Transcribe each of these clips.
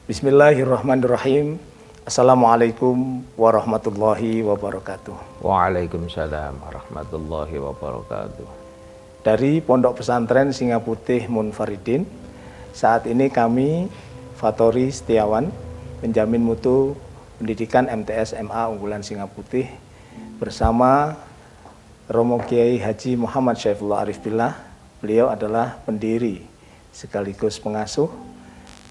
Bismillahirrahmanirrahim. Assalamualaikum warahmatullahi wabarakatuh. Waalaikumsalam warahmatullahi wabarakatuh. Dari Pondok Pesantren Singaputih Munfaridin, saat ini kami, Fatori Setiawan, penjamin mutu pendidikan MTS MA Unggulan Singaputih, bersama Romo Kiai Haji Muhammad Syaifullah Arif Billah. Beliau adalah pendiri sekaligus pengasuh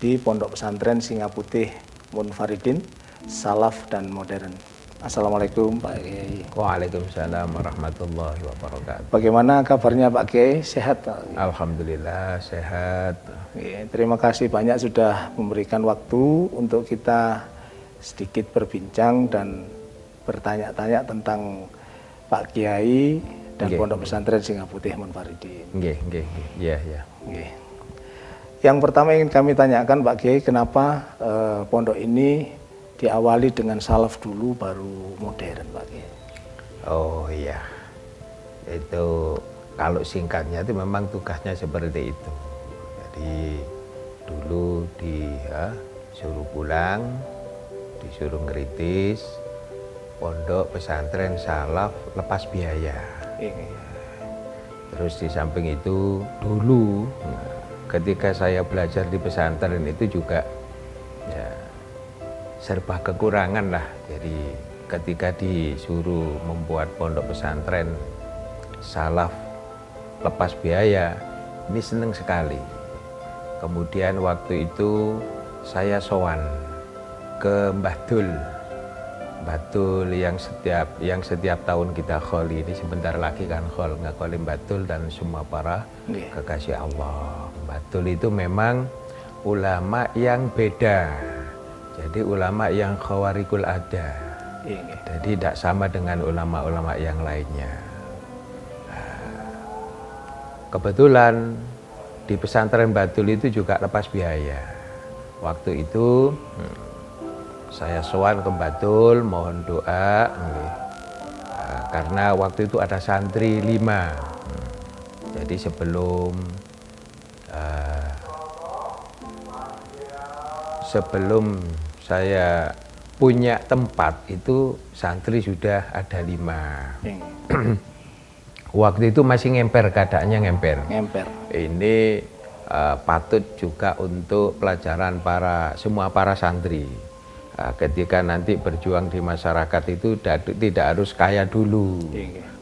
di Pondok Pesantren Singaputih Munfaridin, Salaf dan Modern. Assalamualaikum Pak Kiai. Waalaikumsalam warahmatullahi wabarakatuh. Bagaimana kabarnya Pak Kiai? Sehat Pak Kiai? Alhamdulillah sehat. Terima kasih banyak sudah memberikan waktu untuk kita sedikit berbincang dan bertanya-tanya tentang Pak Kiai dan Pondok Pesantren Singaputih Munfaridin. Ya. Yang pertama ingin kami tanyakan Pak Kiai, kenapa pondok ini diawali dengan salaf dulu baru modern Pak Kiai? Oh iya, itu kalau singkatnya itu memang tugasnya seperti itu. Jadi dulu disuruh pulang, disuruh ngeritis pondok pesantren salaf lepas biaya. Terus di samping itu dulu ketika saya belajar di pesantren itu juga ya, serba kekurangan lah. Jadi ketika disuruh membuat pondok pesantren salaf lepas biaya, ini senang sekali. Kemudian waktu itu saya sowan ke Mbah Dul yang setiap tahun kita khol, ini sebentar lagi kan khol, ngakoli Mbah Dul dan semua para kekasih Allah. Mbah Dul itu memang ulama yang beda. Jadi ulama yang khawarikul ada. Jadi tidak sama dengan ulama-ulama yang lainnya. Kebetulan di pesantren Mbah Dul itu juga lepas biaya. Waktu itu saya sowan ke Mbah Dul, mohon doa. Karena waktu itu ada santri 5. Jadi sebelum saya punya tempat itu santri sudah ada 5. Waktu itu masih ngemper, keadaannya ngemper. Ini patut juga untuk pelajaran semua para santri. Ketika nanti berjuang di masyarakat itu tidak harus kaya dulu.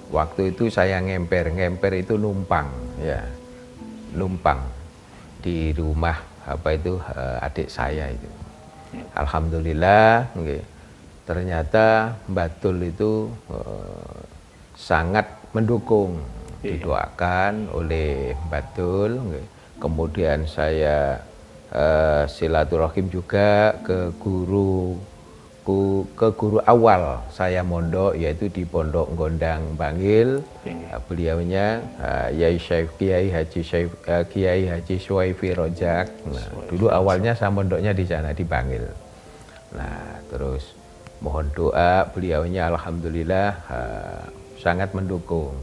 Waktu itu saya ngemper itu numpang, ya, numpang di rumah adik saya itu. Alhamdulillah, ternyata Mbah Dul itu sangat mendukung, didoakan oleh Mbah Dul. Kemudian saya silaturahim juga ke guru awal saya mondok, yaitu di Pondok Gondang Bangil. Beliaunya Kiai Haji Syuaifi Rojak. Dulu awalnya saya mondoknya di sana di Bangil. Nah, terus mohon doa, beliaunya alhamdulillah sangat mendukung.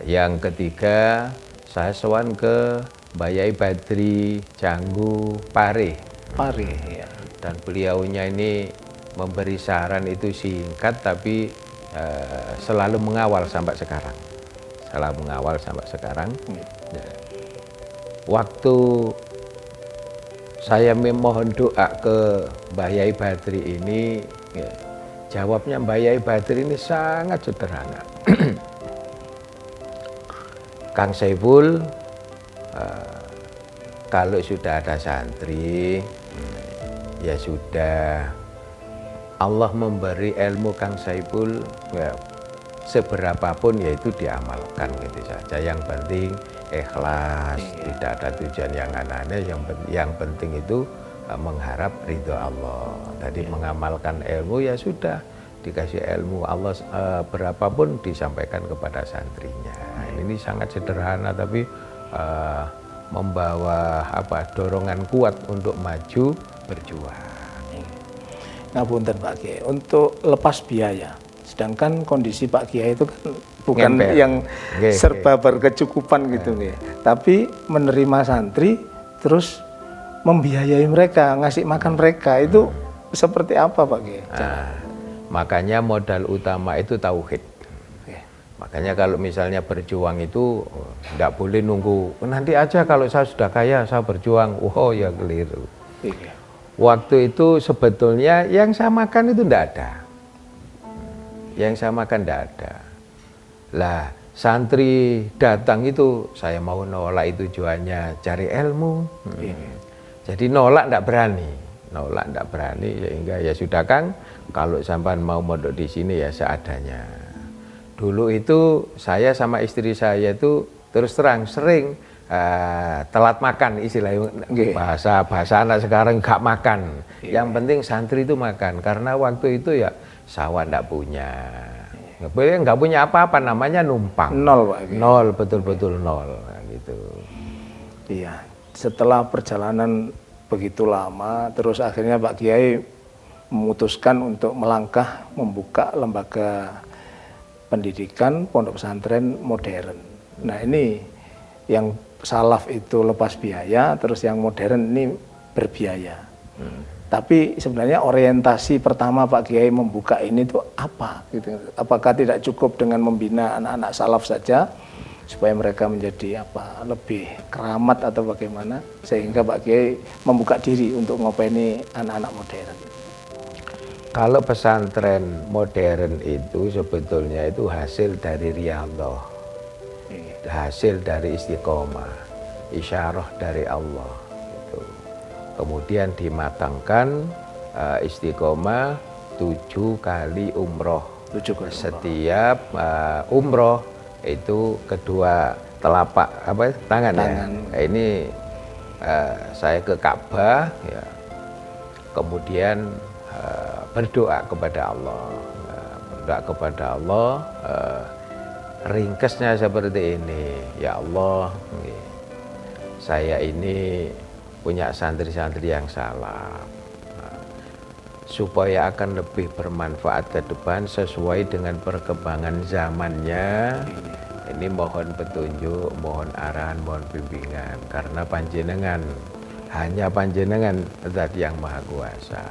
Yang ketiga, saya sowan ke Mbah Yai Badri Janggu Pare. Ya. Dan beliaunya ini memberi saran itu singkat tapi selalu mengawal sampai sekarang. Waktu saya memohon doa ke Mbah Yai Badri ini, jawabnya Mbah Yai Badri ini sangat sederhana. Kang Saiful, kalau sudah ada santri, ya sudah, Allah memberi ilmu Kang Saiful, ya, seberapapun yaitu diamalkan gitu saja. Yang penting ikhlas, tidak ada tujuan yang aneh-aneh. Yang penting itu mengharap ridho Allah. Tadi mengamalkan ilmu, ya sudah, dikasih ilmu Allah berapapun disampaikan kepada santrinya. Ini sangat sederhana tapi membawa dorongan kuat untuk maju berjuang. Ngapunten Pak Kiai, untuk lepas biaya, sedangkan kondisi Pak Kiai itu kan bukan yang serba berkecukupan gitu, tapi menerima santri terus membiayai mereka, ngasih makan mereka itu seperti apa Pak Kiai? Makanya modal utama itu tauhid. Makanya kalau misalnya berjuang itu tidak boleh nunggu nanti aja kalau saya sudah kaya saya berjuang. Oh ya keliru. Waktu itu sebetulnya yang saya makan itu tidak ada. Yang saya makan tidak ada. Lah santri datang itu saya mau nolak, itu tujuannya cari ilmu. Jadi nolak tidak berani, sehingga ya sudah Kang, kalau sampean mau mondok di sini ya seadanya. Dulu itu saya sama istri saya itu terus terang sering telat makan, istilahnya bahasa anak sekarang nggak makan. Yang penting santri itu makan, karena waktu itu ya sawah nggak punya. Nggak punya apa-apa, namanya numpang. Nol Pak Kiai. Nol, betul-betul nol gitu. Iya, setelah perjalanan begitu lama, terus akhirnya Pak Kiai memutuskan untuk melangkah membuka lembaga pendidikan pondok pesantren modern. Nah ini yang salaf itu lepas biaya, terus yang modern ini berbiaya. Tapi sebenarnya orientasi pertama Pak Kiai membuka ini tuh apa? Gitu. Apakah tidak cukup dengan membina anak-anak salaf saja supaya mereka menjadi apa lebih keramat atau bagaimana, sehingga Pak Kiai membuka diri untuk ngopeni anak-anak modern? Kalau pesantren modern itu sebetulnya itu hasil dari riyadhah, hasil dari istiqomah, isyarah dari Allah. Gitu. Kemudian dimatangkan istiqomah 7 kali umroh. 7 kali setiap umroh itu kedua telapak tangan. Ya. Ini saya ke Ka'bah, ya. Kemudian berdoa kepada Allah, ringkesnya seperti ini, ya Allah, saya ini punya santri-santri yang salah, supaya akan lebih bermanfaat ke depan sesuai dengan perkembangan zamannya. Ini mohon petunjuk, mohon arahan, mohon bimbingan, karena panjenengan, hanya panjenengan zat yang maha kuasa.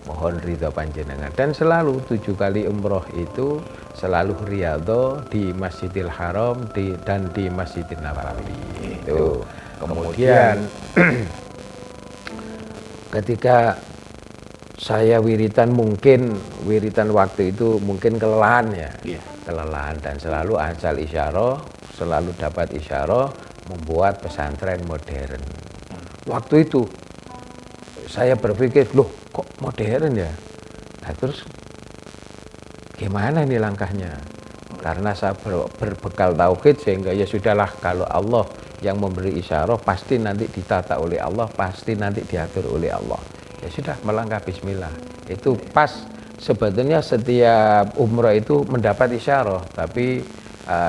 Mohon ridho panjenengan. Dan selalu 7 kali umroh itu selalu riyadhah di Masjidil Haram dan di Masjidil Nabawi. Itu. Kemudian ketika saya wiritan waktu itu mungkin kelelahan ya. Kelelahan, dan selalu asal isyarah, selalu dapat isyarah membuat pesantren modern. Waktu itu saya berpikir, loh kok modern ya? Nah, terus gimana ini langkahnya? Karena saya berbekal tauhid, sehingga ya sudahlah, kalau Allah yang memberi isyarah pasti nanti ditata oleh Allah, pasti nanti diatur oleh Allah. Ya sudah, melangkah bismillah. Itu pas sebetulnya setiap umroh itu mendapat isyarah, tapi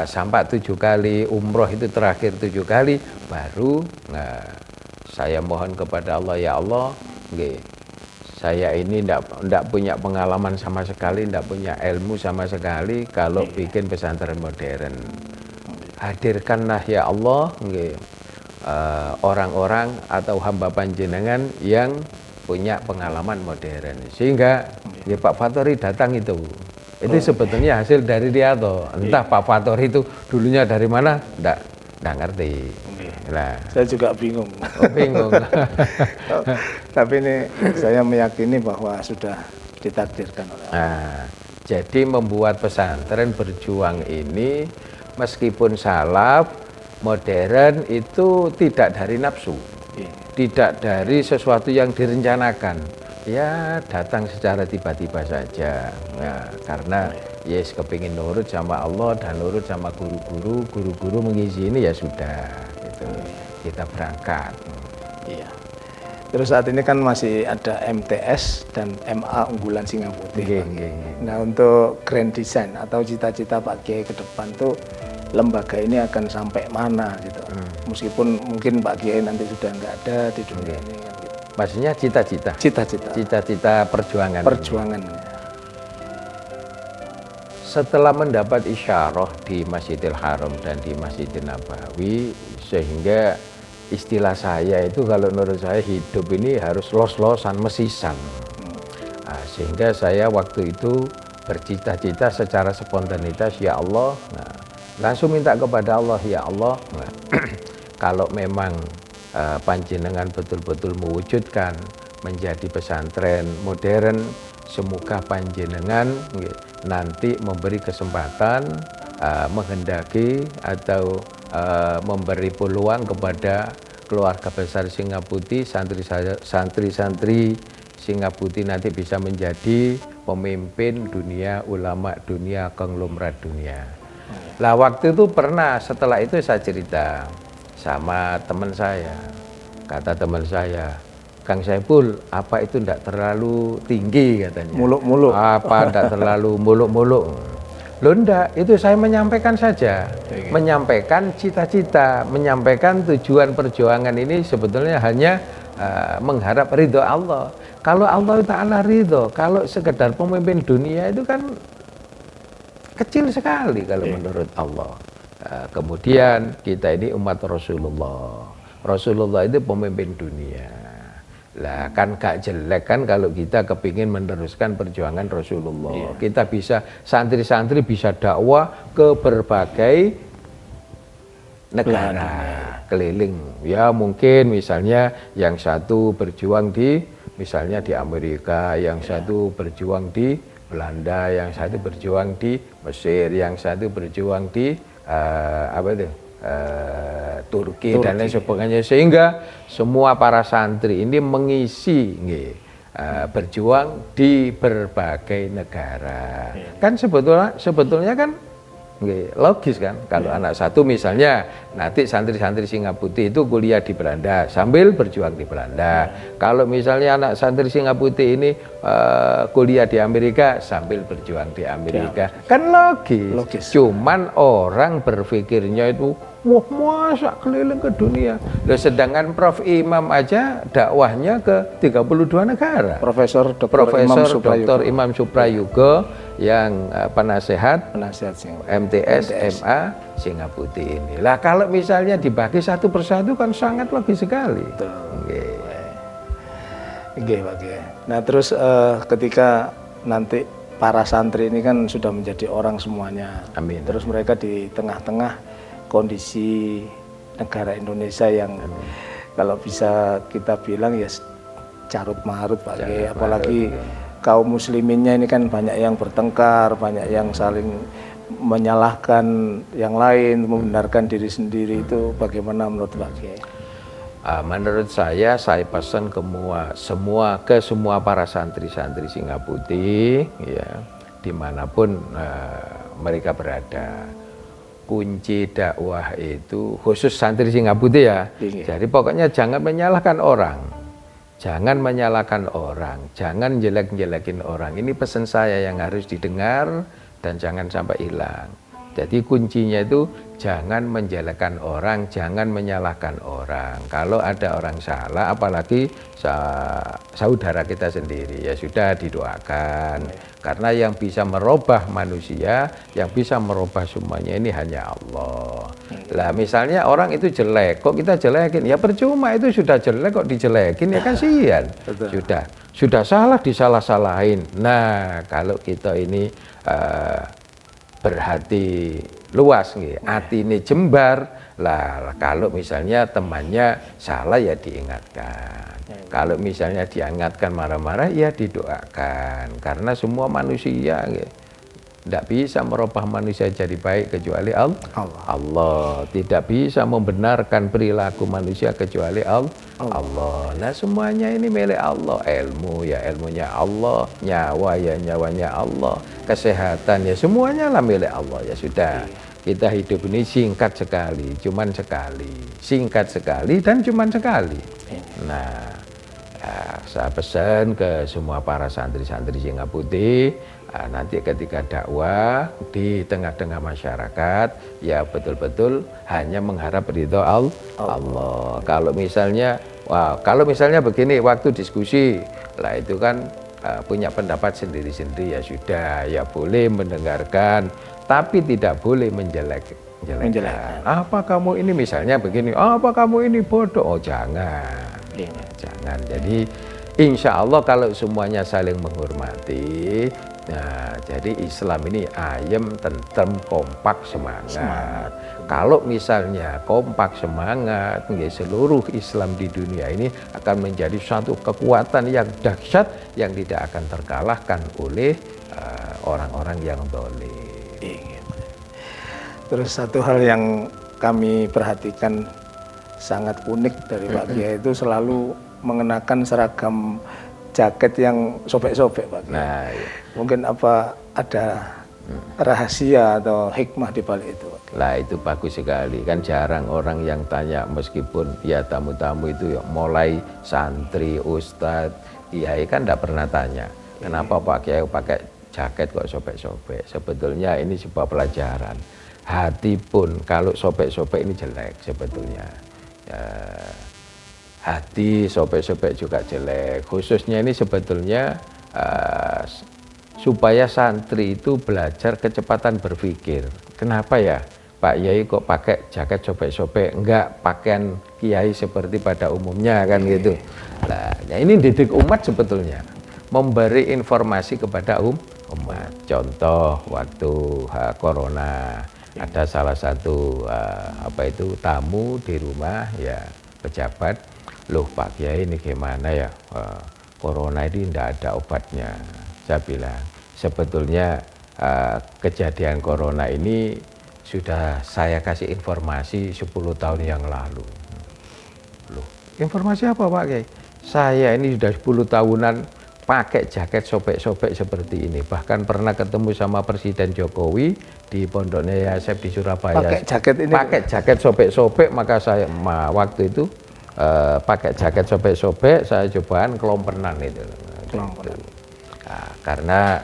sampai 7 kali umroh itu terakhir 7 kali baru saya mohon kepada Allah, ya Allah, saya ini tidak punya pengalaman sama sekali, tidak punya ilmu sama sekali kalau bikin pesantren modern. Hadirkanlah ya Allah orang-orang atau hamba panjenengan yang punya pengalaman modern, sehingga ya Pak Fatori datang itu. Itu sebetulnya hasil dari riyadhah. Entah Pak Fatori itu dulunya dari mana, tidak ngerti. Nah, saya juga bingung. Bingung. Tapi ini saya meyakini bahwa sudah ditakdirkan oleh Allah. Nah, jadi membuat pesantren berjuang ini meskipun salaf modern itu tidak dari nafsu, tidak dari sesuatu yang direncanakan, ya datang secara tiba-tiba saja. Nah, karena yes kepingin nurut sama Allah dan nurut sama guru-guru mengizini, ya sudah, gitu. Kita berangkat. Iya. Terus saat ini kan masih ada MTS dan MA Unggulan Singa Putih. Nah, untuk grand design atau cita-cita Pak Kiai ke depan tuh lembaga ini akan sampai mana gitu. Meskipun mungkin Pak Kiai nanti sudah nggak ada di dunia ini kan gitu. Maksudnya cita-cita. Cita-cita perjuangan. Setelah mendapat isyarah di Masjidil Haram dan di Masjidil Nabawi, sehingga istilah saya itu kalau menurut saya hidup ini harus los-losan, mesisan. Nah, sehingga saya waktu itu bercita-cita secara spontanitas, ya Allah, nah, langsung minta kepada Allah, ya Allah, nah, kalau memang panjenengan betul-betul mewujudkan menjadi pesantren modern, semoga panjenengan nanti memberi kesempatan, menghendaki atau memberi peluang kepada keluarga besar Singaputi, santri-santri Singaputi nanti bisa menjadi pemimpin dunia, ulama dunia, konglomerat dunia. Lah waktu itu pernah, setelah itu saya cerita sama teman saya, kata teman saya, Kang Saiful, apa itu tidak terlalu tinggi katanya? Muluk-muluk. Apa tidak terlalu muluk-muluk? Loh enggak, itu saya menyampaikan saja. Menyampaikan cita-cita, menyampaikan tujuan perjuangan ini sebetulnya hanya mengharap ridho Allah. Kalau Allah Ta'ala ridho, kalau sekedar pemimpin dunia itu kan kecil sekali kalau menurut Allah. Kemudian kita ini umat Rasulullah. Rasulullah itu pemimpin dunia. Lah kan gak jelek kan kalau kita kepingin meneruskan perjuangan Rasulullah. Kita bisa, santri-santri bisa dakwah ke berbagai negara keliling. Ya mungkin misalnya yang satu berjuang di misalnya di Amerika, yang satu berjuang di Belanda, yang satu berjuang di Mesir, yang satu berjuang di Turki dan lain sebagainya, sehingga semua para santri ini mengisi berjuang di berbagai negara. Kan sebetulnya kan logis kan, kalau anak satu misalnya nanti santri-santri Singaputi itu kuliah di Belanda sambil berjuang di Belanda. Kalau misalnya anak santri Singaputi ini kuliah di Amerika sambil berjuang di Amerika, kan logis. Cuman orang berpikirnya itu wah masa keliling ke dunia. Loh, sedangkan Prof. Imam aja dakwahnya ke 32 negara. Profesor Dr. Imam Suprayuga yang penasehat MTS MA Singaputi ini. Lah kalau misalnya dibagi satu persatu kan sangat logis sekali. Nah terus ketika nanti para santri ini kan sudah menjadi orang semuanya. Amin. Terus mereka di tengah-tengah kondisi negara Indonesia yang kalau bisa kita bilang ya carut marut Pak Kiai, apalagi kaum musliminnya ini kan banyak yang bertengkar, banyak yang saling menyalahkan yang lain, membenarkan diri sendiri. Itu bagaimana menurut Pak Kiai? Menurut saya pesan ke semua para santri-santri Singaputi, ya, dimanapun mereka berada. Kunci dakwah itu khusus santri Singaputi ya. Jadi pokoknya jangan menyalahkan orang. Jangan menyalahkan orang, jangan jelek-jelekin orang. Ini pesan saya yang harus didengar dan jangan sampai hilang. Jadi kuncinya itu jangan menjelekkan orang, jangan menyalahkan orang. Kalau ada orang salah, apalagi saudara kita sendiri, ya sudah didoakan. Karena yang bisa merubah manusia, yang bisa merubah semuanya ini hanya Allah. Lah misalnya orang itu jelek, kok kita jelekin? Ya percuma, itu sudah jelek kok dijelekin, ya kasihan. Sudah salah disalah-salahin. Nah kalau kita ini berhati luas, hati ini jembar, lah kalau misalnya temannya salah ya diingatkan. Kalau misalnya diingatkan marah-marah ya didoakan. Karena semua manusia tidak bisa merubah manusia jadi baik kecuali Allah. Tidak bisa membenarkan perilaku manusia kecuali Allah. Nah semuanya ini milik Allah. Ilmu ya ilmunya Allah, nyawa ya nyawanya Allah, kesehatan ya semuanya lah milik Allah. Ya sudah, kita hidup ini singkat sekali, cuman sekali, singkat sekali dan cuman sekali. Nah saya pesan ke semua para santri-santri Singaputi, nanti ketika dakwah di tengah-tengah masyarakat ya betul-betul hanya mengharap ridho Allah. Kalau misalnya begini, waktu diskusi lah itu kan punya pendapat sendiri-sendiri, ya sudah, ya boleh mendengarkan tapi tidak boleh menjelekkan. Apa kamu ini misalnya begini, apa kamu ini bodoh? Oh jangan, jangan. Jadi insya Allah kalau semuanya saling menghormati, nah jadi Islam ini ayem, tentrem, kompak, semangat. Kalau misalnya kompak semangat, seluruh Islam di dunia ini akan menjadi suatu kekuatan yang dahsyat yang tidak akan terkalahkan oleh orang-orang yang zalim. Terus satu hal yang kami perhatikan sangat unik dari Pak Kiai itu selalu mengenakan seragam jaket yang sobek-sobek, Pak Kiai. Nah, iya. Mungkin apa ada rahasia atau hikmah di balik itu, Pak Kiai? Lah itu bagus sekali, kan jarang orang yang tanya, meskipun ya tamu-tamu itu ya, mulai santri, ustadz, kiai kan tidak pernah tanya kenapa Pak Kiai pakai jaket kok sobek-sobek. Sebetulnya ini sebuah pelajaran. Hati pun kalau sobek-sobek ini jelek sebetulnya. Hati sobek-sobek juga jelek. Khususnya ini sebetulnya supaya santri itu belajar kecepatan berpikir. Kenapa ya Pak Yai kok pakai jaket sobek-sobek, enggak pakaian kiai seperti pada umumnya kan gitu. Nah, ini didik umat sebetulnya, memberi informasi kepada umat. Contoh waktu corona, ada salah satu tamu di rumah ya, pejabat, loh Pak Kiai ini gimana ya, corona ini tidak ada obatnya. Saya bilang sebetulnya kejadian corona ini sudah saya kasih informasi 10 tahun yang lalu. Loh, informasi apa Pak Kiai? Saya ini sudah 10 tahunan pakai jaket sobek-sobek seperti ini. Bahkan pernah ketemu sama Presiden Jokowi di pondoknya Yasef di Surabaya. Pakai jaket ini? Pakai jaket sobek-sobek, maka saya waktu itu pakai jaket sobek-sobek, saya cobaan kelompenan itu. Kelompenan. Nah, karena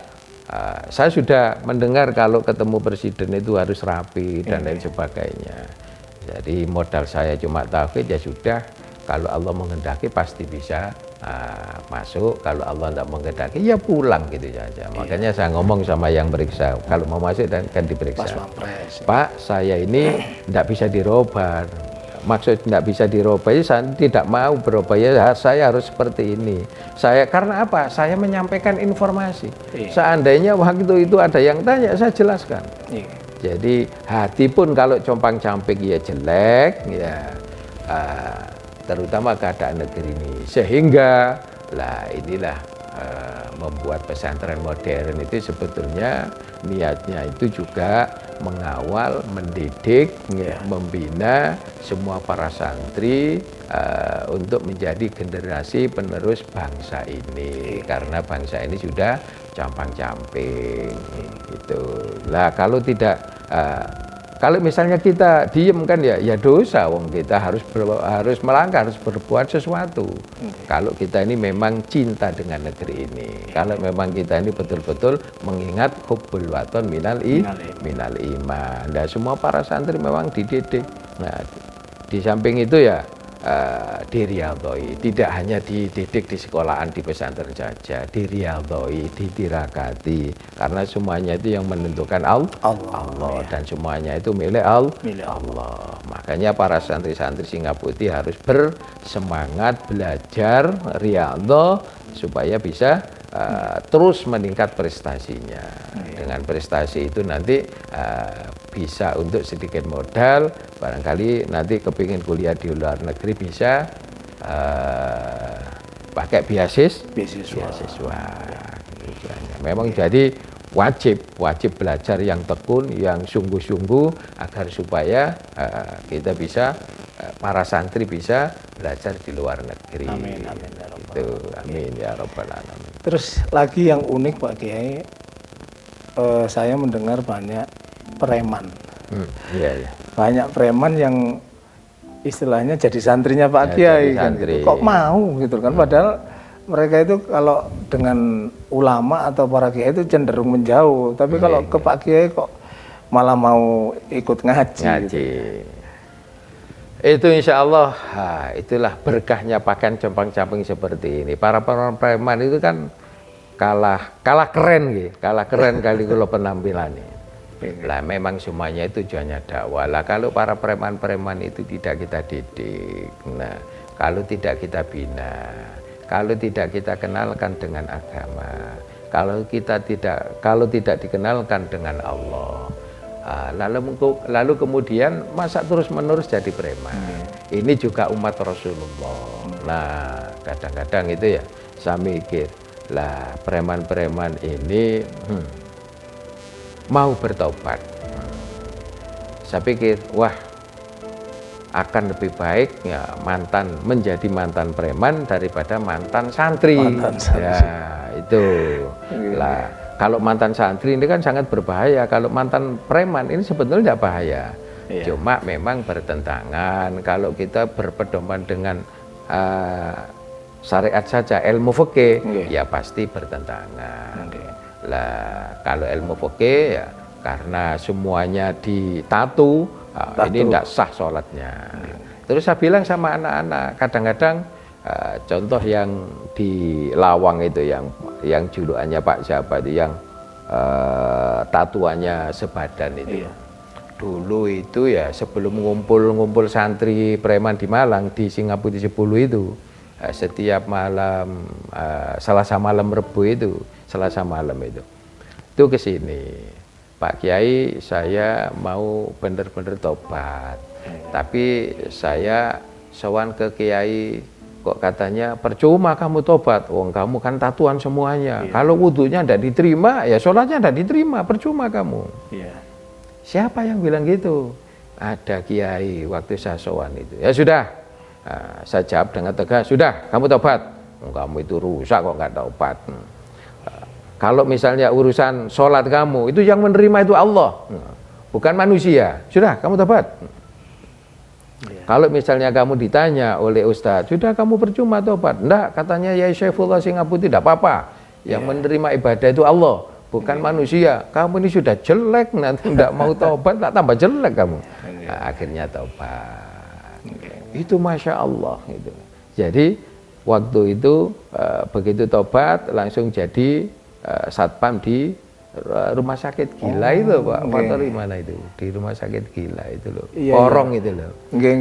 saya sudah mendengar kalau ketemu Presiden itu harus rapi dan lain sebagainya. Jadi modal saya cuma tauhid, ya sudah, kalau Allah menghendaki pasti bisa masuk, kalau Allah tidak menghendaki ya pulang gitu saja. Makanya saya ngomong sama yang periksa, kalau mau masuk dan kan diperiksa. Pak, saya ini tidak bisa dirubah. Maksud tidak bisa dirubah, saya tidak mau berubah, ya saya harus seperti ini. Saya karena apa? Saya menyampaikan informasi. Seandainya waktu itu ada yang tanya, saya jelaskan. Jadi hati pun kalau compang-camping ya jelek, ya terutama keadaan negeri ini, sehingga lah inilah membuat pesantren modern itu sebetulnya niatnya itu juga mengawal, mendidik, membina semua para santri untuk menjadi generasi penerus bangsa ini, karena bangsa ini sudah campang-camping gitu. Lah kalau tidak kalau misalnya kita diem kan ya dosa, wong kita harus melangkah, harus berbuat sesuatu. Kalau kita ini memang cinta dengan negeri ini, kalau memang kita ini betul-betul mengingat hubbul waton minal iman. Nah, semua para santri memang dididik. Nah, di samping itu ya diriyadhoi, tidak hanya dididik di sekolahan di pesantren saja, diriyadhoi, ditirakati, karena semuanya itu yang menentukan Allah dan semuanya itu milik Allah. Makanya para santri-santri Singaputih harus bersemangat belajar riyadhah supaya bisa terus meningkat prestasinya. Dengan prestasi itu nanti bisa untuk sedikit modal, barangkali nanti kepingin kuliah di luar negeri bisa pakai beasiswa. Memang jadi wajib belajar yang tekun, yang sungguh-sungguh, agar supaya kita bisa, para santri bisa belajar di luar negeri. Amin, amin, ya Rabbal Alamin. Amin ya Rabbal Alamin. Terus lagi yang unik Pak Kiai, saya mendengar banyak preman. Iya. Banyak preman yang istilahnya jadi santrinya Pak Kiai kan gitu. Kok mau gitu kan, padahal mereka itu kalau dengan ulama atau para kiai itu cenderung menjauh, tapi kalau ke Pak Kiai kok malah mau ikut ngaji. Gitu. Itu insya Allah, itulah berkahnya pakaian compang-camping seperti ini. Para preman itu kan kalah keren gitu, kalah keren kali kalau penampilannya. Lah memang semuanya itu tujuannya dakwah. Lah kalau para preman-preman itu tidak kita didik, nah kalau tidak kita bina, kalau tidak kita kenalkan dengan agama, kalau tidak dikenalkan dengan Allah, lalu kemudian masa terus-menerus jadi preman. Ini juga umat Rasulullah. Nah kadang-kadang itu ya saya mikir, lah preman-preman ini mau bertobat. Saya pikir, wah akan lebih baik ya menjadi mantan preman daripada mantan santri. Ya itu lah. Kalau mantan santri ini kan sangat berbahaya. Kalau mantan preman ini sebetulnya tidak bahaya. Cuma memang bertentangan. Kalau kita berpedoman dengan syariat saja, ilmu fikih, ya pasti bertentangan. Lah kalau ilmu fikih ya karena semuanya ditatu, ini tidak sah sholatnya. Terus saya bilang sama anak-anak, kadang-kadang contoh yang di Lawang itu yang julukannya Pak siapa itu yang tatuannya sebadan itu. Dulu itu ya sebelum ngumpul santri preman di Malang di Singapura 10 itu, setiap malam Selasa malam Rebu itu, Selasa malam itu ke sini, Pak Kiai saya mau bener-bener tobat, tapi saya sowan ke Kiai kok katanya percuma kamu tobat, wong kamu kan tatuan semuanya, kalau wudhunya tidak diterima ya sholatnya tidak diterima, percuma kamu. Siapa yang bilang gitu? Ada Kiai waktu saya sowan itu. Ya sudah, saya jawab dengan tegas, sudah kamu tobat. Kamu itu rusak kok nggak tobat. Kalau misalnya urusan sholat kamu, itu yang menerima itu Allah, bukan manusia. Sudah kamu tobat. Kalau misalnya kamu ditanya oleh Ustadz, sudah kamu percuma tobat. Enggak, katanya Yai Syaifullah Singapura tidak apa-apa. Yang menerima ibadah itu Allah, bukan manusia. Kamu ini sudah jelek, nanti tidak mau tobat, tak tambah jelek kamu. Nah, akhirnya tobat. Itu Masya Allah. Gitu. Jadi waktu itu begitu tobat langsung jadi satpam di rumah sakit Gila itu Pak. Fatori mana itu? Di rumah sakit Gila itu loh. Porong itu loh.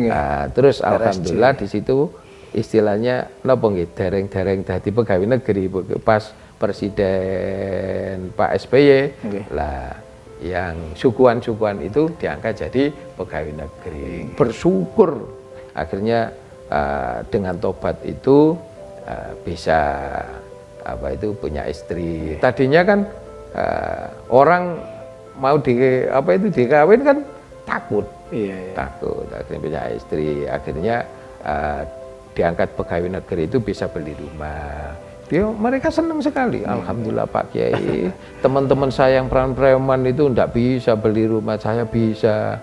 Nah, terus alhamdulillah di situ istilahnya napa nggih dereng-dereng dadi pegawai negeri pas Presiden Pak SBY lah yang sukuan-sukuan itu diangkat jadi pegawai negeri. Bersyukur akhirnya dengan tobat itu bisa punya istri. Tadinya kan orang mau dikawin kan takut. Takut akhirnya punya istri, akhirnya diangkat pegawai negeri itu bisa beli rumah. Mereka senang sekali. Alhamdulillah Pak Kiai, teman-teman saya yang preman itu tidak bisa beli rumah, saya bisa.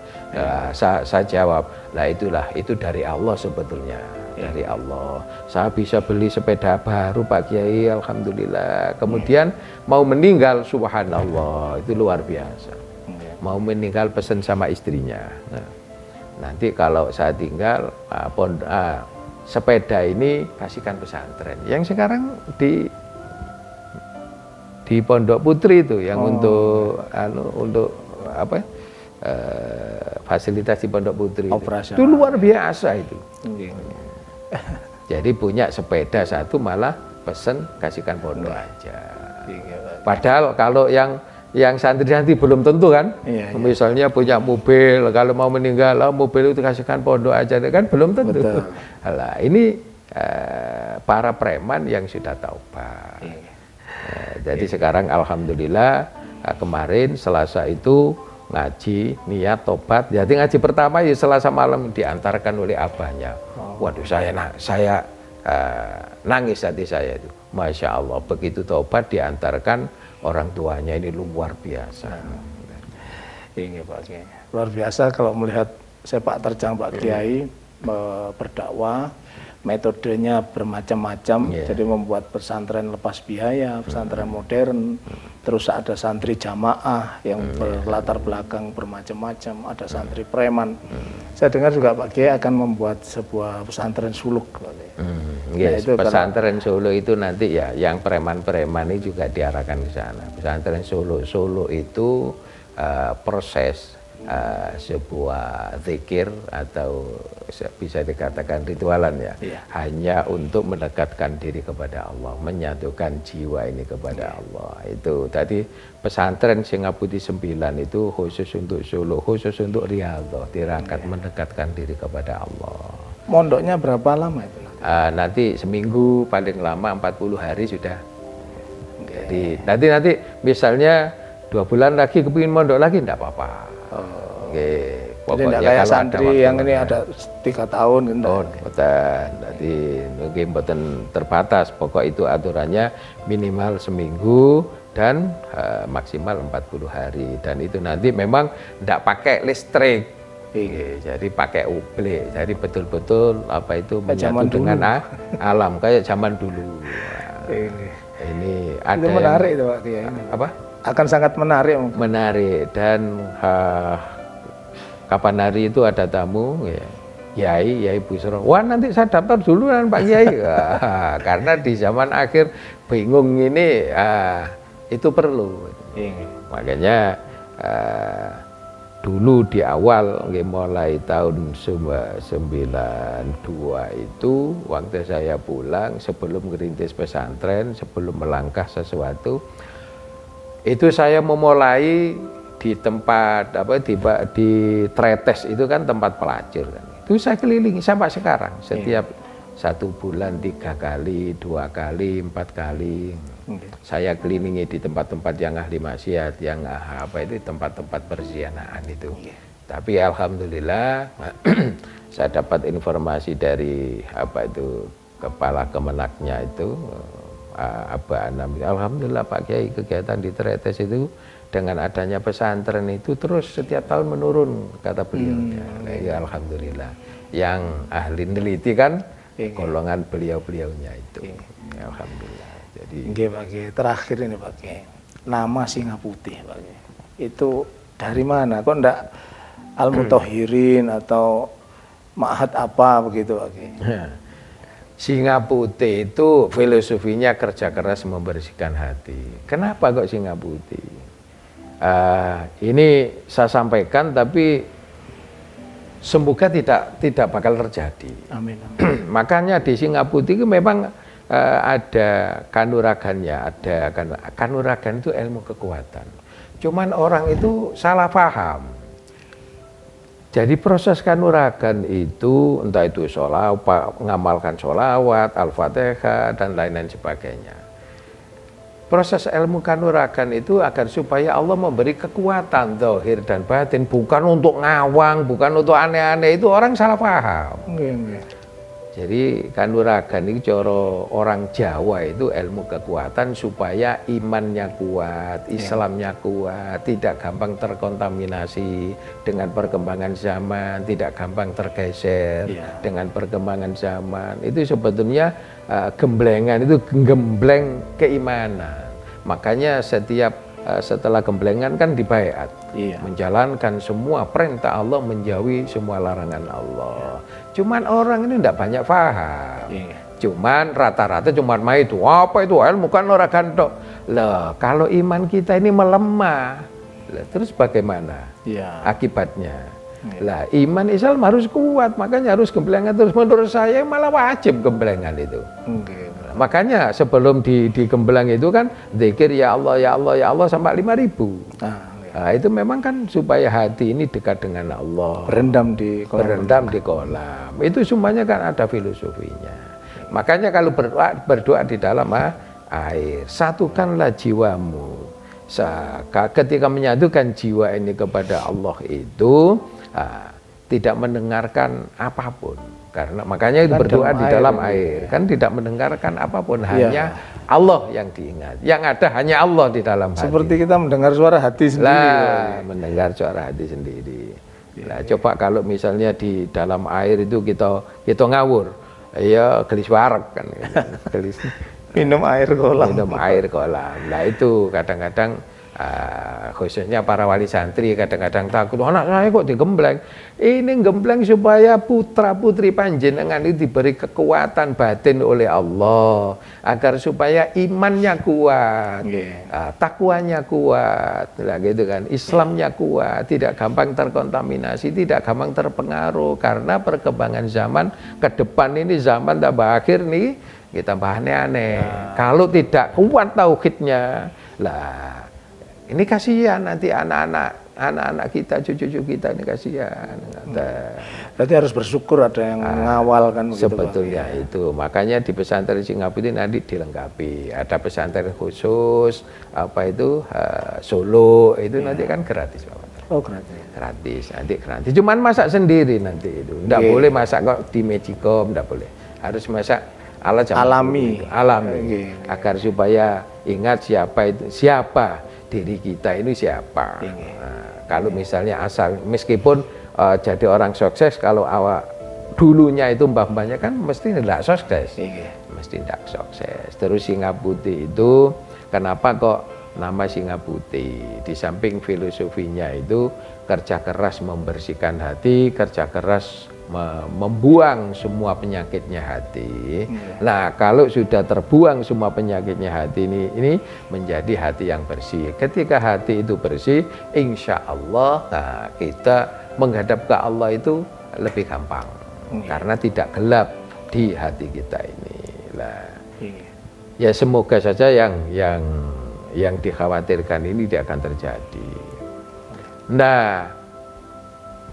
Saya jawab, lah itu dari Allah sebetulnya, dari Allah. Saya bisa beli sepeda baru Pak Kiai, alhamdulillah. Kemudian mau meninggal, subhanallah, itu luar biasa. Mau meninggal pesan sama istrinya. Nanti kalau saya tinggal, sepeda ini kasihkan pesantren. Yang sekarang di Pondok Putri itu yang untuk fasilitas di Pondok Putri itu luar biasa itu. Jadi punya sepeda satu malah pesen kasihkan pondok aja. Padahal kalau yang santri-santri belum tentu kan. Misalnya punya mobil, kalau mau meninggal mobil itu kasihkan pondok aja kan belum tentu. Nah, ini para preman yang sudah taubat. Jadi sekarang alhamdulillah kemarin Selasa itu ngaji niat tobat. Jadi ngaji pertama ya Selasa malam diantarkan oleh abahnya. Waduh saya nangis hati saya itu. Masya Allah begitu tobat diantarkan orang tuanya, ini luar biasa. Ini Pak Kiai, luar biasa kalau melihat sepak terjang Pak Kiai berdakwah, metodenya bermacam-macam. Jadi membuat pesantren lepas biaya, pesantren modern, terus ada santri jamaah yang berlatar belakang bermacam-macam, ada santri preman. Saya dengar juga Pak Kiai akan membuat sebuah pesantren suluk. Itu pesantren Solo itu nanti ya yang preman-preman ini juga diarahkan ke sana. Pesantren Solo itu proses sebuah zikir atau bisa dikatakan ritualan ya, hanya untuk mendekatkan diri kepada Allah, menyatukan jiwa ini kepada Allah. Itu tadi pesantren Singaputi 9 itu khusus untuk Solo, khusus untuk Riyadhah, tirakat mendekatkan diri kepada Allah. Mondoknya berapa lama itu? Nanti seminggu, paling lama 40 hari sudah. Jadi nanti misalnya 2 bulan lagi kepingin mondok lagi enggak apa-apa. Jadi tidak kayak santri yang ini ada 3 tahun gitu. Jadi mungkin boten terbatas. Pokok itu aturannya minimal seminggu dan maksimal 40 hari. Dan itu nanti memang tidak pakai listrik. Jadi pakai ublik. Jadi betul-betul apa itu menyatu dengan alam kayak zaman dulu. Ini ada itu menarik itu Pak Kiai. Apa? Akan sangat menarik. Menarik dan kapan hari itu ada tamu ya, Yai Busro. Wah nanti saya daftar dulu kan Pak Kiai. Karena di zaman akhir bingung ini itu perlu. Makanya dulu di awal mulai tahun 92 itu waktu saya pulang sebelum merintis pesantren, sebelum melangkah sesuatu, itu saya memulai di tempat di Tretes itu kan tempat pelacur kan. Itu saya kelilingi sampai sekarang setiap 1 bulan 3 kali, 2 kali, 4 kali. Saya kelilingi di tempat-tempat yang ahli maksiat, yang tempat-tempat perzianaan itu. Tapi alhamdulillah saya dapat informasi dari kepala Kemenaknya itu Abah Anam. Alhamdulillah Pak Kiai, kegiatan di Tretes itu dengan adanya pesantren itu terus setiap tahun menurun kata beliau. Ya, alhamdulillah. Yang ahli neliti kan golongan beliau-beliaunya itu. Ya, alhamdulillah. Jadi Pak Kiai, terakhir ini Pak Kiai, nama Singaputih Pak Kiai, itu dari mana? Kok enggak Al-Mutahhirin atau Ma'had apa begitu Pak Kiai? Singaputih itu filosofinya kerja keras membersihkan hati. Kenapa kok Singaputih? Ini saya sampaikan tapi semoga tidak bakal terjadi. Amin. Makanya di Singaputih itu memang ada kanuragannya, kanuragan itu ilmu kekuatan. Cuman orang itu salah paham. Jadi proses kanuragan itu entah itu mengamalkan sholawat, al-fatihah dan lain-lain sebagainya. Proses ilmu kanuragan itu agar supaya Allah memberi kekuatan zahir dan batin, bukan untuk ngawang, bukan untuk aneh-aneh, itu orang salah paham. Jadi kanuragan itu cara orang Jawa itu ilmu kekuatan supaya imannya kuat, Islamnya kuat, tidak gampang terkontaminasi dengan perkembangan zaman, tidak gampang tergeser dengan perkembangan zaman. Itu sebetulnya gemblengan itu gembleng keimanan. Makanya setelah gemblengan kan dibaiat, menjalankan semua perintah Allah, menjauhi semua larangan Allah. Cuman orang ini tidak banyak paham. Cuman rata-rata cuman itu apa itu ilmu kanuragan tok. Lah kalau iman kita ini melemah, terus bagaimana akibatnya? Lah iman Islam harus kuat, makanya harus gemblengan terus. Menurut saya malah wajib gemblengan itu. Makanya sebelum digemblang itu kan zikir ya Allah ya Allah ya Allah sampai 5.000. Nah, itu memang kan supaya hati ini dekat dengan Allah. Berendam di kolam. Itu semuanya kan ada filosofinya. Makanya kalau berdoa di dalam air, satukanlah jiwamu. Ketika menyatukan jiwa ini kepada Allah itu tidak mendengarkan apapun. Karena makanya itu berdoa di dalam air kan tidak mendengarkan apapun, hanya Allah yang diingat. Yang ada hanya Allah di dalam hati. Seperti kita mendengar suara hati sendiri. Mendengar suara hati sendiri. Nah, coba kalau misalnya di dalam air itu kita ngawur, ya gelis warak kan. Minum air kolam. Minum air kolam. Nah itu kadang-kadang khususnya para wali santri kadang-kadang takut, anak saya kok digembleng. Ini gembleng supaya putra putri panjenengan itu diberi kekuatan batin oleh Allah, agar supaya imannya kuat, takwanya kuat, nah, gitu kan, Islamnya kuat, tidak gampang terkontaminasi, tidak gampang terpengaruh, karena perkembangan zaman ke depan ini zaman tambah akhir nih, kita aneh-aneh. Kalau tidak kuat tauhidnya, lah ini kasihan nanti anak-anak kita, cucu-cucu kita ini kasihan. Berarti harus bersyukur ada yang mengawal kan begitu, sebetulnya Pak. Itu makanya di pesantren Singapura nanti dilengkapi, ada pesantren khusus apa itu Solo itu nanti kan gratis Pak. Oh gratis. Gratis, nanti gratis. Cuman masak sendiri nanti itu. Enggak boleh masak kok di Magicom, enggak boleh. Harus masak ala alami, agar supaya ingat siapa diri kita ini siapa. Nah, kalau misalnya asal meskipun jadi orang sukses, kalau awak dulunya itu mbah-mbahnya kan mesti tidak sukses, mesti tidak sukses. Terus Singa Putih itu kenapa kok nama Singa Putih? Di samping filosofinya itu kerja keras membersihkan hati, kerja keras membuang semua penyakitnya hati. Nah, kalau sudah terbuang semua penyakitnya hati ini menjadi hati yang bersih. Ketika hati itu bersih, insya Allah, nah, kita menghadap ke Allah itu lebih gampang, karena tidak gelap di hati kita ini. Nah, ya semoga saja yang dikhawatirkan ini tidak akan terjadi. Nah,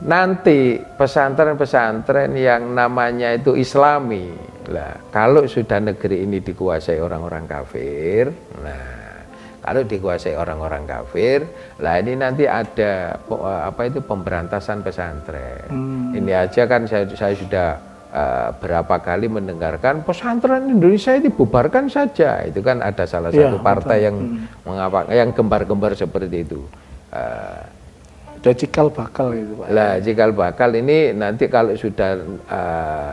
nanti pesantren-pesantren yang namanya itu Islami, lah kalau sudah negeri ini dikuasai orang-orang kafir, nah kalau dikuasai orang-orang kafir, lah ini nanti ada apa itu pemberantasan pesantren. Ini aja kan saya sudah berapa kali mendengarkan pesantren Indonesia ini bubarkan saja. Itu kan ada salah satu partai yang gembar-gembar seperti itu. Ada cikal bakal itu Pak. Lah cikal bakal ini nanti kalau sudah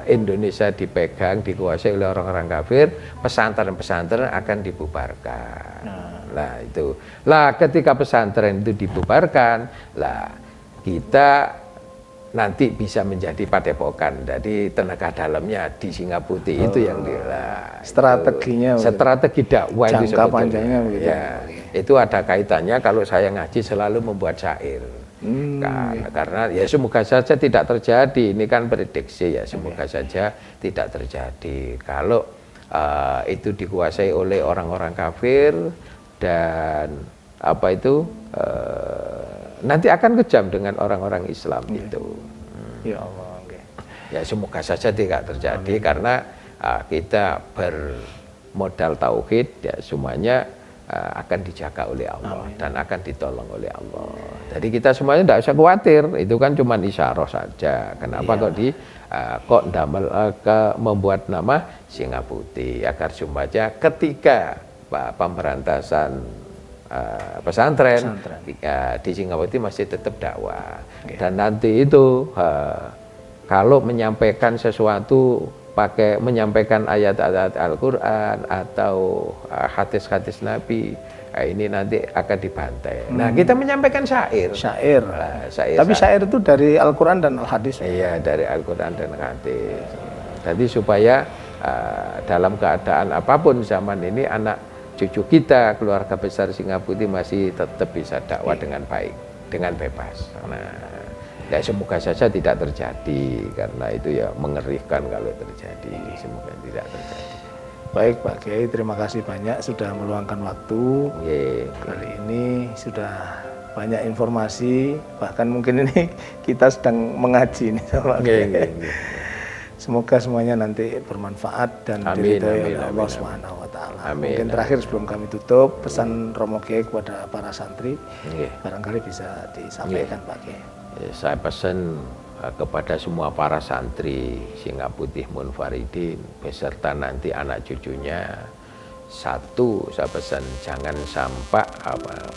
Indonesia dipegang, dikuasai oleh orang-orang kafir, pesantren-pesantren akan dibubarkan. Lah itu. Lah ketika pesantren itu dibubarkan, lah kita nanti bisa menjadi padepokan. Jadi tenaga dalamnya di Singa Putih itu yang strateginya, strategi dakwah itu jangka panjangnya begitu. Ya, itu ada kaitannya kalau saya ngaji selalu membuat syair. Karena ya semoga saja tidak terjadi, ini kan prediksi ya, semoga saja tidak terjadi kalau itu dikuasai oleh orang-orang kafir dan apa itu nanti akan kejam dengan orang-orang Islam itu. Ya Allah. Ya semoga saja tidak terjadi. Karena kita bermodal tauhid, ya semuanya akan dijaga oleh Allah. Dan akan ditolong oleh Allah. Jadi kita semuanya tidak usah khawatir, itu kan cuma isyarah saja. Kenapa kok membuat nama Singa Putih, agar supaya ketika pemberantasan pesantren di Singa Putih masih tetap dakwah. Dan nanti itu kalau menyampaikan sesuatu menyampaikan ayat-ayat Al-Quran atau hadis-hadis Nabi, ini nanti akan dibantai. Nah, kita menyampaikan syair. Tapi syair itu dari Al-Quran dan Al-Hadis. Iya, dari Al-Quran dan Al-Hadis. Jadi supaya dalam keadaan apapun zaman ini, anak cucu kita, keluarga besar Singa Putih masih tetap bisa dakwah dengan baik, dengan bebas. Nah, ya semoga saja tidak terjadi, karena itu ya mengerikan kalau terjadi. Semoga tidak terjadi. Baik Pak Kiai, terima kasih banyak sudah meluangkan waktu. Kali ini sudah banyak informasi, bahkan mungkin ini kita sedang mengaji nih sama Pak Kiai. Semoga semuanya nanti bermanfaat dan diridhoi oleh Allah Subhanahu wa taala. Mungkin terakhir sebelum kami tutup, pesan Romo Kiai kepada para santri barangkali bisa disampaikan Pak Kiai. Saya pesan kepada semua para santri Singa Putih Munfaridin beserta nanti anak cucunya, satu saya pesan jangan sampai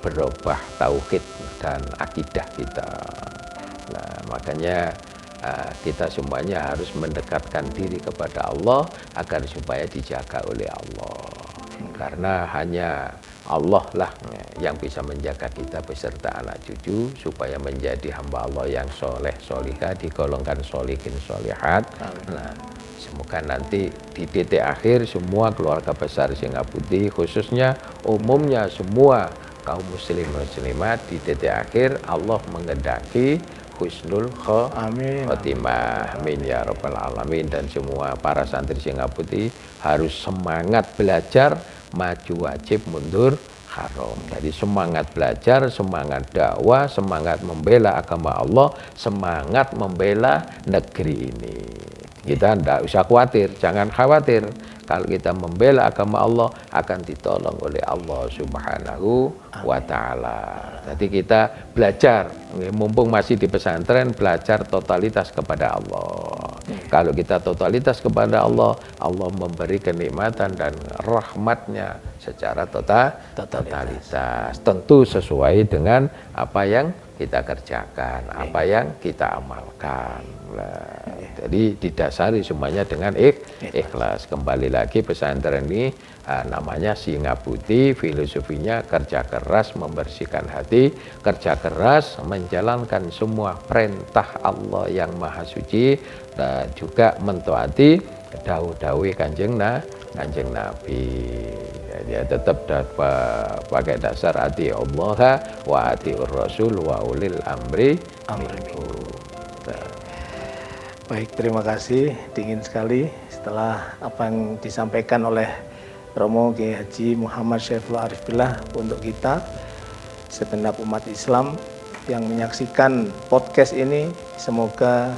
berubah tauhid dan akidah kita. Nah, makanya kita semuanya harus mendekatkan diri kepada Allah agar supaya dijaga oleh Allah. Karena hanya Allah lah yang bisa menjaga kita beserta anak cucu supaya menjadi hamba Allah yang soleh solihah, digolongkan solihin solihat. Nah, semoga nanti di titik akhir semua keluarga besar Singa Putih, khususnya umumnya semua kaum muslim muslimat, di titik akhir Allah mengendaki husnul khotimah. Amin ya rabbal alamin. Dan semua para santri Singa Putih harus semangat belajar, maju wajib mundur haram. Jadi semangat belajar, semangat dakwah, semangat membela agama Allah, semangat membela negeri ini. Kita tidak usah khawatir, jangan khawatir. Kalau kita membela agama Allah akan ditolong oleh Allah Subhanahu wa Ta'ala. Jadi kita belajar, mumpung masih di pesantren, belajar totalitas kepada Allah. Kalau kita totalitas kepada Allah, Allah memberi kenikmatan dan rahmatnya secara totalitas. Tentu sesuai dengan apa yang kita kerjakan, apa yang kita amalkan. Jadi didasari semuanya dengan ikhlas. Kembali lagi pesantren ini namanya Singa Putih, filosofinya kerja keras membersihkan hati, kerja keras menjalankan semua perintah Allah yang Maha Suci, dan juga mentaati dawuh-dawuh Kanjeng Nabi. Ya tetap pakai dasar ati Allah wa atiur Rasul wa ulil amri minkum. Baik, terima kasih. Dingin sekali setelah apa yang disampaikan oleh Romo Kiai Haji Muhammad Syaiful Arif Billah untuk kita segenap umat Islam yang menyaksikan podcast ini. Semoga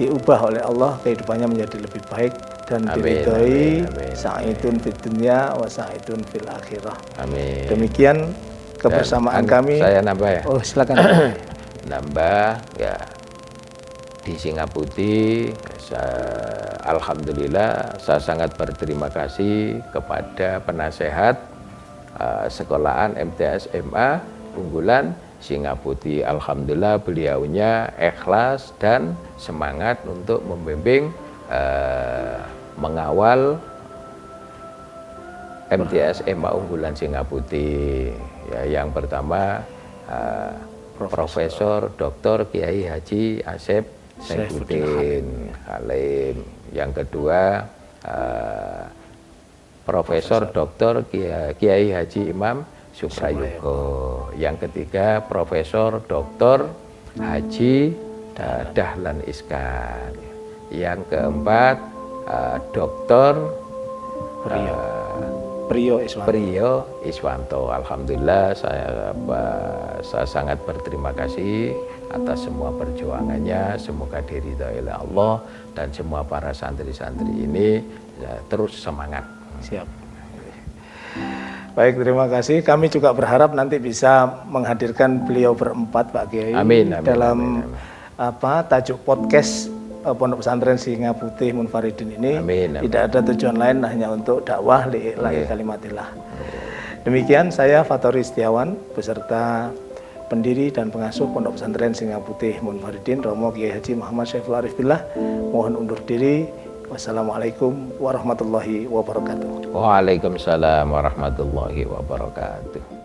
diubah oleh Allah kehidupannya menjadi lebih baik dan diridhoi sa'idun fid dunya wa sa'idun fil akhirah. Amin. Demikian kebersamaan kami. Saya nambah ya. Oh, silakan. Nambah ya. Di Singa Putih, alhamdulillah saya sangat berterima kasih kepada penasehat sekolahan MTS MA unggulan Singa Putih. Alhamdulillah beliaunya ikhlas dan semangat untuk membimbing mengawal MTS MA unggulan Singa Putih. Ya, yang pertama Profesor Dr. Kiai Haji Asep Saifuddin Halim. Yang kedua Profesor Dr. Kiai Haji Imam Suprayogo. Yang ketiga Profesor Dr. Haji Dahlan Iskan. Yang keempat Dr. Priyo Iswanto. Alhamdulillah saya sangat berterima kasih atas semua perjuangannya. Semoga diridhai oleh Allah dan semua para santri-santri ini ya, terus semangat. Siap. Baik, terima kasih. Kami juga berharap nanti bisa menghadirkan beliau berempat, Pak Kiai, dalam tajuk podcast Pondok Pesantren Singa Putih Munfaridin ini. Tidak ada tujuan lain hanya untuk dakwah li'ilahi kalimatillah. Demikian saya Fathori Setiawan beserta pendiri dan pengasuh Pondok Pesantren Singa Putih Munfaridin Romo Kiai Haji Muhammad Syaiful Arif Billah mohon undur diri. Wassalamualaikum warahmatullahi wabarakatuh. Waalaikumsalam warahmatullahi wabarakatuh.